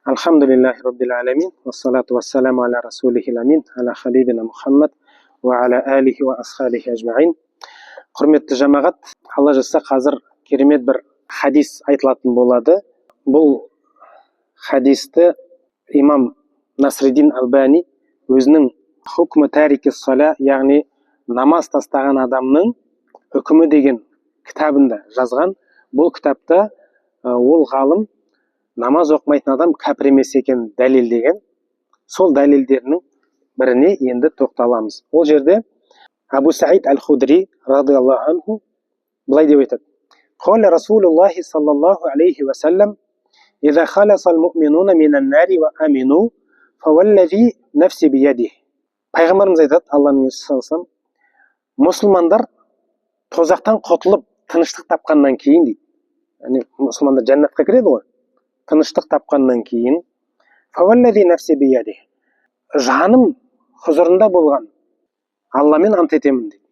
Alhamdulillahi Rabbil alamin, вассалату вассаламу аля расулихил амин, аля хабибина Мухаммад, ва аля алихи ва асхабихи ажмаин. Құрметті жамағат, Алла жазса қазір керемет бір хадис айтылатын болады. Бұл хадисті имам Насреддин Албани өзінің хукмы тарики сала, яғни намаз тастаған адамның үкімі деген кітабында жазған. Бұл кітапта ол ғалым намаз оқымайтын адам кәпір емес екенін дәлелдеген. Сол дәлелдерінің біріне енді тоқталамыз. Ол жерде Абу Саид Аль-Худри радиаллаху анху былай деп айтады: "Қала Расулуллахи саллаллаху алейхи ва саллам: "Иза халасал муъминуна минан нари ва амину, фаваллази нафси биядих." Пайғамбарымыз айтады, Алланың елшісі саллаллаху алейхи ва саллям, мұсылмандар тозақтан құтылып тыныштық тапқаннан кейін дейді. Яғни мұсылмандар жәннатқа кіреді ғой. Тыныштық тапқаннан кейін, фаваллази нафси биядих, жаным хұзырында болған Алламен ант етемін дейді.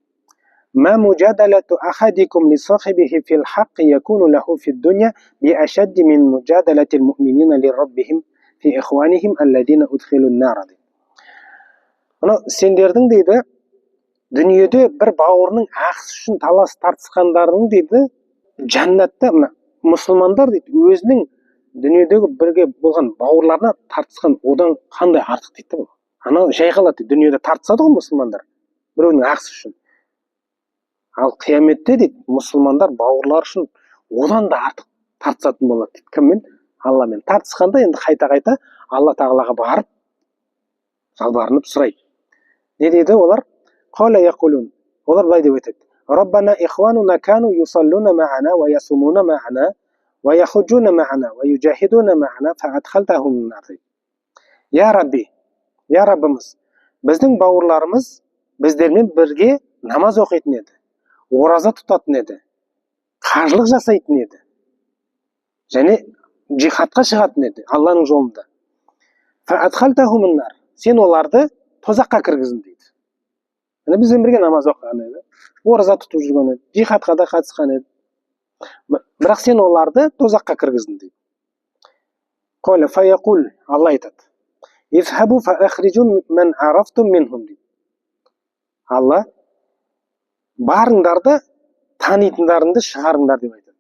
Ма мужадалату ахадикум ли сахибихи фил хаққи якуну лаху фид дуня би ашадди мин мужадалатил муъминина ли раббихим фи ихванихим алладина удхилун нара. Сендердің дейді, дүниеде бір бауырының ақысы үшін талас тартысқандарының дейді, жәннатта мұсылмандар дейді, өзінің дүниедегі бірге болған бауырларына тартысқан одан қандай артық дейді бұл. Ана жай қалады, дүниеде тартысады ғой мұсылмандар біреуінің ақысы үшін. Ал қияметте дейді, мұсылмандар бауырлар үшін одан да артық тартысатын болады дейді. Кіммен? Алламен. Тартысқанда енді қайта Алла тағалаға барып жалбарынып сұрайды. Не дейді олар? Қала яқулун. Олар былай деп айтады: Раббана ихвануна кану юсаллуна ма'ана ва ясумуна ма'ана ва яхуджуна ма'ана ва юджахидуна ма'ана фаадхалтахум нар. Я Рабби, я Раббымыз, біздің бауырларымыз біздермен бірге намаз оқитын еді, ораза тұтатын еді, қажылық жасайтын еді, және джихадқа шығатын еді Алланың жолында. Фаадхалтахум нар, сен оларды тозаққа кіргіздің дейді. Бізбен бірге намаз оқыған еді, ораза тұтып жүрген еді, джихадқа да қатысқан еді, бірақ сен оларды тозаққа кіргіздің дейді. Қала фаяқул, Алла айтады: Изхабу фаахриджу мен арафтум минхум дейді. Алла, барыңдарды, танитындарыңды шығарыңдар деп айтады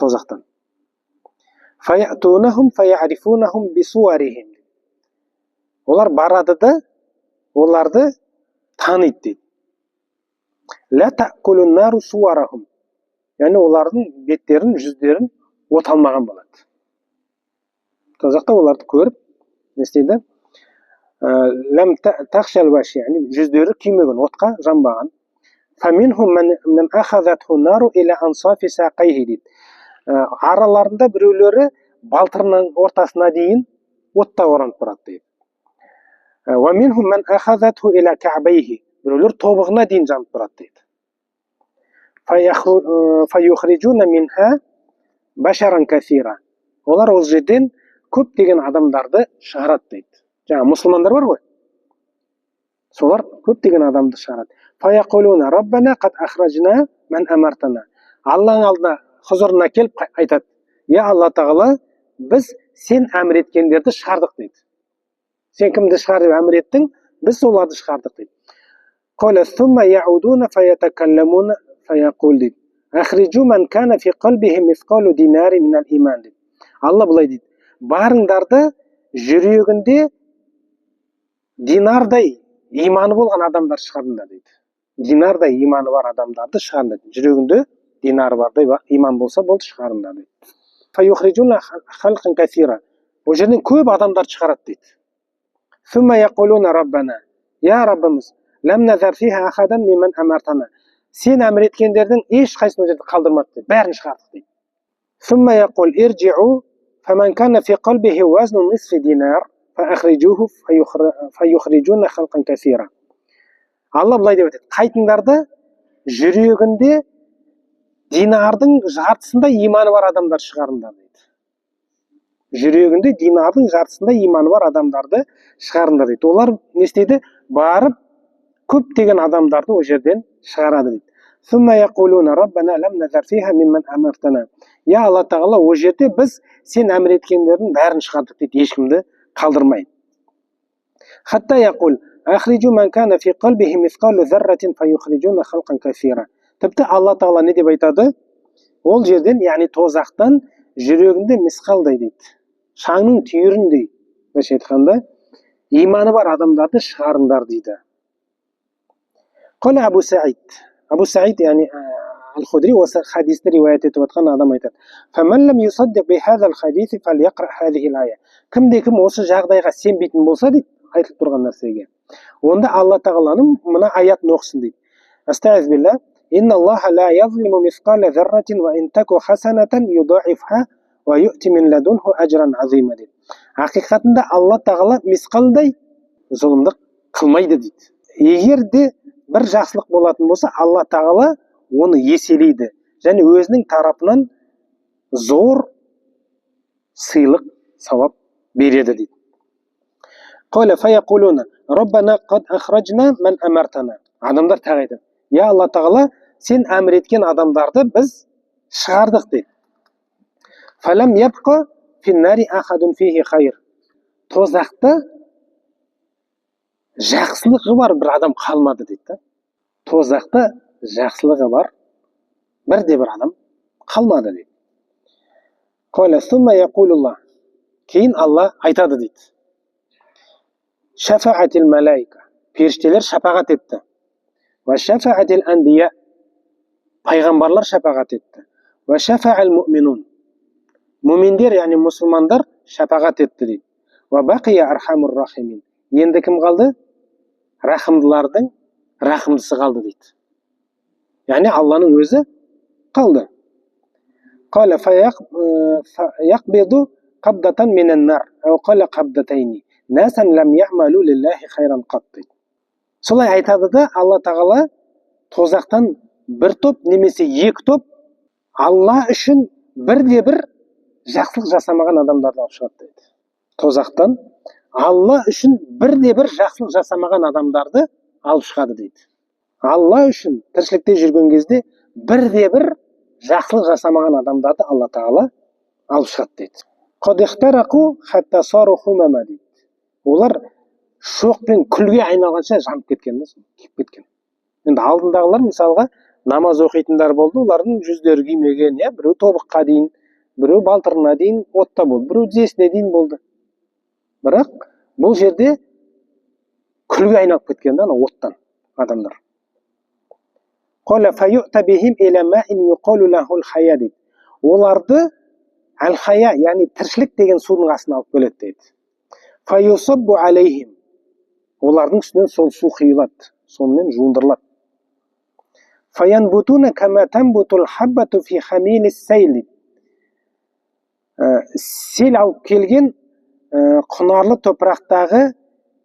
тозақтан. Фаятунахум фаяарифунахум бисуарихим. Олар барады да оларды таниды дейді. Ла таъкулун нару суарахум. Яғни олардың беттерін, жүздерін от алмаған болады. Тозақта оларды көріп, не істейді? Лам тахшал ваши, яғни жүздері күймеген, отқа жанбаған. Фаминхум мен ахазатху нару иля ансафи сақайхи дейді. Араларында біреулері балтырының ортасына дейін отта оранып барады дейді. Ва минхум мен ахазатху иля ка'байхи, біреулер тобығына дейін жанып барады дейді. Фаюхриджуна минха башаран касира. Олар ол жерден көптеген адамдарды шығарады дейді. Жаңа мұсылмандар бар ғой, солар көптеген адамды шығарады. Фаяқулуна раббана қад ахраджна мен амартана. Алланың алдына хұзырына келіп айтады: Я Алла тағала, біз сен әмір еткендерді шығардық дейді. Сен кімді шығар деп әмір еттің, біз соларды шығардық дейді. Қала сумма яудуна фаятакалламуна фаяқул дейді. Ахриджу мен кана фи қалбихи мисқалу динари минал иман дейді. Алла былай дейді: барыңдарды, жүрегінде динардай иманы болған адамдар шығарыңдар дейді. Динардай иманы бар адамдарды шығарыңдар дейді. Жүрегінде динар бардай иман болса болды, шығарыңдар дейді. Фаюхриджуна халқан касира. Ол жерден көп адамдар шығарады дейді. Сумма яқулуна раббана, я Раббымыз, лам назар фиха ахадан миман амартана. Сен әмір еткендердің ешқайсысын ол жерде қалдырмады дейді. Бәрін шығардық дейді. Сумма яқул ирджиу фаман кана фи қалбихи вазну нисфи динар фаахриджуху фаюхриджуна халқан касира. Алла былай деп айтады: қайтыңдарды, жүрегінде динардың жартысында иманы бар адамдар шығарыңдар дейді. Жүрегінде динардың жартысында иманы бар адамдарды шығарыңдар дейді. Олар не істейді? Барып көптеген адамдарды ол жерден шығарады дейді. Thumma yaquluna rabbana lam nazar fiha mimman amartana. Я Алла тағала ол жерде біз сен әмір еткендердің бәрін шығардық дейді, ешкімді қалдырмай. Хатта яқул ахриджу ман кана фи қалбихи мисқалу зарратин фаюхриджуна халқан касира. Тіпті Алла тағала не деп айтады? Ол жерден, яғни тозақтан жүрегінде мисқалдай дейді, шаңның түйіріндей, былайша айтқанда иманы бар адамдарды шығарыңдар дейді. Қала Абу Саид, яғни Ал-Худри осы хадисті риуаят етіп отқан адам айтады. Фаман лам юсаддиқ би хазал хадиси фальяқра хазихил ая. Кім-де-кім осы жағдайға сенбейтін болса дейді, айтылып тұрған нәрсеге, онда Алла тағаланың мына аятын оқысын дейді. Астағиз билла, инна Аллаха ла язлиму мисқала зарратин ва ин таку хасанатан юдаифха ва юъти мин ладунху ажран азима дейді. Ақиқатында Алла тағала мисқалдай зұлымдық қылмайды дейді. Егер де бір жақсылық болатын болса, Алла тағала оны еселейді және өзінің тарапынан зор сыйлық сауап береді дейді. Қала фаяқулуна раббана қад ахраджна ман амартана. Адамдар тағы айтады, я Алла тағала, сен әмір еткен адамдарды біз шығардық дейді. Фалам ябқа финнари ахадун фихи хайр. Тозақта жақсылығы бар бір адам қалмады дейді. Тозақта жақсылығы бар бірде-бір адам қалмады дейді. Қала сумма яқулулла. Кейін Алла айтады дейді. Шафаатил малайка. Періштелер шапағат етті. Ва шафаатил анбия. Пайғамбарлар шапағат етті. Ва шафаал муъминун. Муминдер, яғни мұсылмандар шапағат етті дейді. Ва бақия архамур рахимин. Енді кім қалды? Рахымдылардың рахымдысы қалды дейді. Яғни Алланың өзі қалды. Қала фаяқбиду қабдатан минен нар. Ау қала қабдатайни. Насан лам яъмалу лиллахи хайран қат дейді. Солай айтады да, Алла тағала тозақтан бір топ немесе екі топ Алла үшін бірде-бір жақсылық жасамаған адамдарды алып шығады дейді. Тозақтан Алла үшін бірде-бір жақсылық жасамаған адамдарды алып шығады дейді. Алла үшін тіршілікте жүрген кезде бірде-бір жақсылық жасамаған адамдарды Алла тағала алып шығады дейді. Қадихтарақу хатта сару хумама дейді. Олар шоқ пен күлге айналғанша жанып кеткен, күйіп кеткен. Енді алдындағылар мысалға намаз оқитындар болды, олардың жүздері күймеген, біреу тобыққа дейін, біреу балтырына дейін отта болды, біреу тізесіне дейін болды. Бірақ бұл жерде күлге айналып кеткен да, оттан адамдар. Оларды әл-хая, яғни тіршілік деген судың астына алып келеді дейді. Фаюсаббу алейхим. Олардың үстінен сол су құйылады, сонымен жуындырылады. Фаянбутуна кама тамбутул хаббату фи хамилис сайли. Сел алып келген құнарлы топырақтағы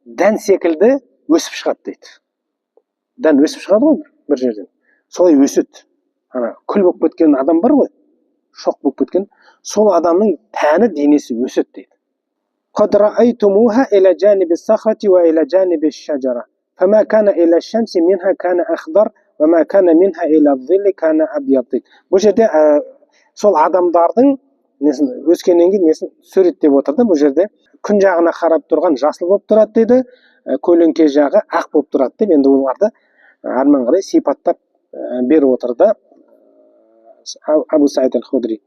дән секілді өсіп шығады дейді. Дән өсіп шығады ғой бір жерден. Солай өседі. Күл болып кеткен адам бар ғой, шоқ болып кеткен, сол адамның тәні, денесі өседі дейді. قد رأيتموها إلى جانب الصخرة وإلى جانب الشجرة فما كان إلى الشمس منها كان أخضر وما كان منها إلى الظل كان أبيض. Бұл жерде сол адамдардың өскеннен кейін несін суреттеп отырды. Бұл жерде күн жағына қарап тұрған жасыл болып тұрады дейді, көлеңке жағы ақ болып тұрады деп, енді оларды әрмен қарай сипаттап беріп отырды Абу Саид Ал-Худри.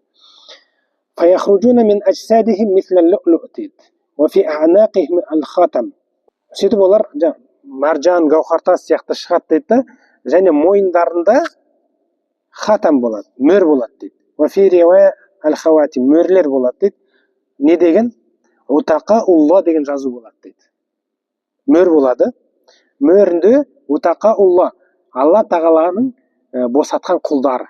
فيخرجون من أجسادهم مثل اللؤلؤ وفي أعناقهم الخاتم. Сөйтіп олар маржан, гауһартас сияқты шығады дейді, және мойындарында хатам болады, мөр болады дейді. وفي رواية الخواتم, мөрлер болады дейді. Не деген? Утақа улла деген жазу болады дейді. Мөр болады. Мөрінде утақа улла, Алла тағаланың босатқан құлдары,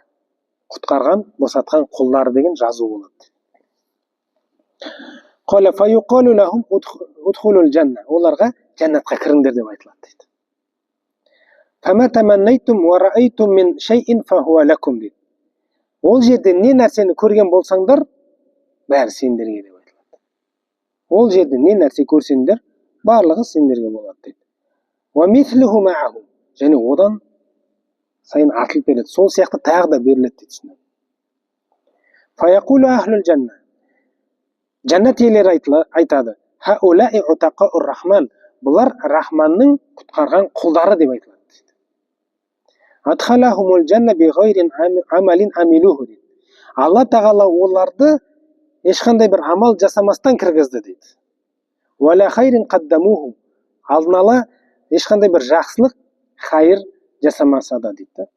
құтқарған, босатқан құлдары деген жазу болады. Қала фаюқалу лахум удхулул жанна. Оларға жәннатқа кіріңдер деп айтылады дейді. Фама таманнайтум ва раайтум мин шайин фахуа лакум дейді. Ол жерде не нәрсені көрген болсаңдар, бәрі сендерге деп айтылады. Ол жерде не нәрсе көрсеңдер, барлығы сендерге болады дейді. Ва мислуху мааху. Және одан сайын артылып береді. Сол сияқты тағы да беріледі дейді. Фаяқулу ахлул жанна. Жәннат иелері айтады. Хаулаи утақаур рахман. Бұлар Рахманның құтқарған құлдары деп айтылады. Адхалахумул жанна биғайрин амалин амилуху дейді. Алла тағала оларды ешқандай бір амал жасамастан кіргізді дейді. Уәлә хайрин қаддамуху. Алдын ала ешқандай бір жақсылық, хайыр жасамаса да дейді.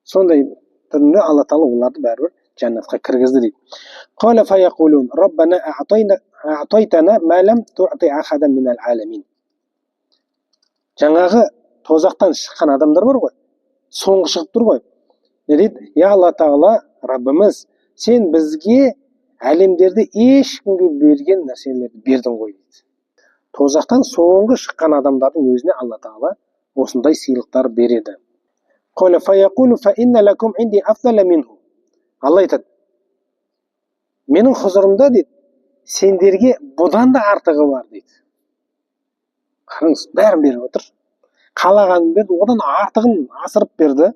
Сондай түрінде Алла тағала оларды бәрібір жәннатқа кіргізді дейді. Қала фаяқулун раббана аътайтана ма лам туъти ахадан минал аламин. Жаңағы тозақтан шыққан адамдар бар ғой, соңғы шығып тұр ғой. Не дейді? Я Алла тағала, Раббымыз, сен бізге әлемдерде ешкімге берген нәрселерді бердің ғой дейді. Тозақтан соңғы шыққан адамдардың өзіне Алла тағала осындай сыйлықтар береді. Қала фаяқулу фа инна лакум инди афдала минху. Алла айтады, менің хұзырымда дейді, сендерге бұдан да артығы бар дейді. Қараңыз, бәрін беріп отыр. Қалағанын берді, одан артығын асырып берді.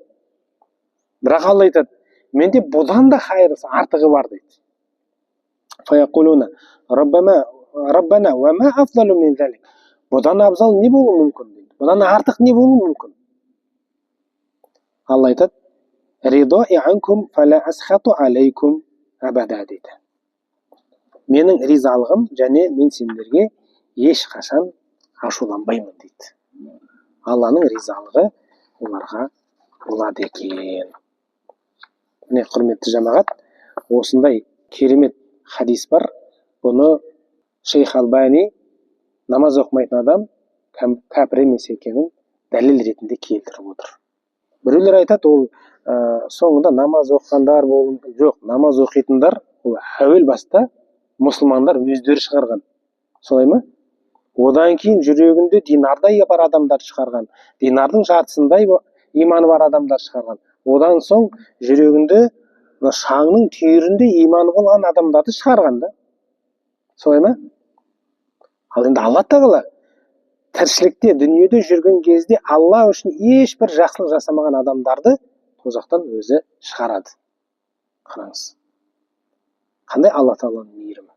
Бірақ Алла айтады, менде бұдан да хайырлысы, артығы бар дейді. Фаяқулуна раббана ва ма афдалу мин залик. Бұдан абзал не болуы мүмкін дейді. Бұдан артық не болуы мүмкін? Алла айтады, ридои анкум фала асхату алейкум абада дейді. Менің ризалығым және мен сендерге ешқашан ашуланбаймын дейді. Алланың ризалығы оларға болады екен. Міне, құрметті жамағат, осындай керемет хадис бар. Бұны Шейх Албани намаз оқымайтын адам кәпір емес екенін дәлел ретінде келтіріп отыр. Біреулер айтады, ол соңында намаз оқығандар болуы жоқ. Намаз оқитындар ол әуел баста мұсылмандар өздері шығарған. Солай ма? Одан кейін жүрегінде динардай бар адамдар шығарған. Динардың жартысындай иманы бар адамдар шығарған. Одан соң жүрегінде шаңның түйірінде иманы болған адамдарды шығарған да. Солай ма? Ал енді Алла тағала тіршілікте, дүниеде жүрген кезде Алла үшін ешбір жақсылық жасамаған адамдарды тозақтан өзі шығарады. Қараңыз. Қандай Алла тағаланың мейірімі?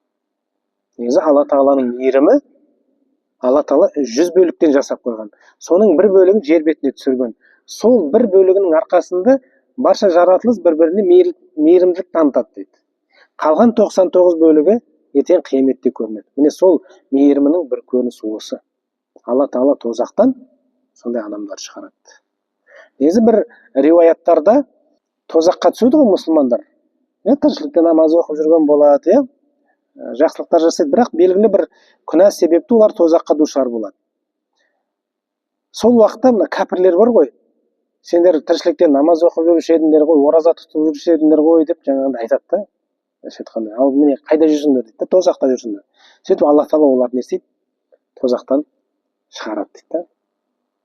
Негізі Алла тағаланың мейірімі, Алла тағала 100 бөліктен жасап қойған. Соның бір бөлігін жер бетіне түсірген. Сол бір бөлігінің арқасында барша жаратылыс бір-біріне мейірімділік танытады дейді. Қалған 99 бөлігі ертең қияметте көрінеді. Міне сол мейірімінің бір көрінісі осы. Алла тағала тозақтан сондай адамдар шығарады. Негізі бір риуаяттарда тозаққа түседі ғой мұсылмандар. Тіршілікте намаз оқып жүрген болады, жақсылықтар жасайды, бірақ белгілі бір күнә себепті олар тозаққа душар болады. Сол уақытта мына кәпірлер бар ғой, сендер тіршілікте намаз оқып жүруші едіңдер ғой, ораза тұтып жүруші едіңдер ғой деп жаңағыда айтады да. Ал міне қайда жүрсіңдер дейді, тозақта жүрсіңдер. Сөйтіп Алла тағала оларды не істейді? Тозақтан шығарады дейді.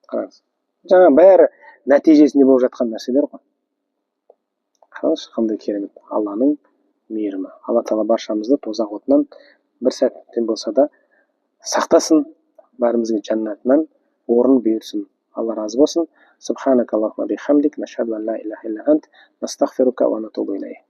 Қараңыз. Жаңа бәрі нәтижесінде болып жатқан нәрселер ғой. Қараңыз, қандай керемет Алланың мейірімі. Алла тағала баршамызды тозақ отынан бір сәттен болса да сақтасын, бәрімізге жәннатынан орын берсін. Алла разы болсын. Субханакаллахумма бихамдик, нашһаду ан ла илаха илля ант, настағфирука ва натубу илейк.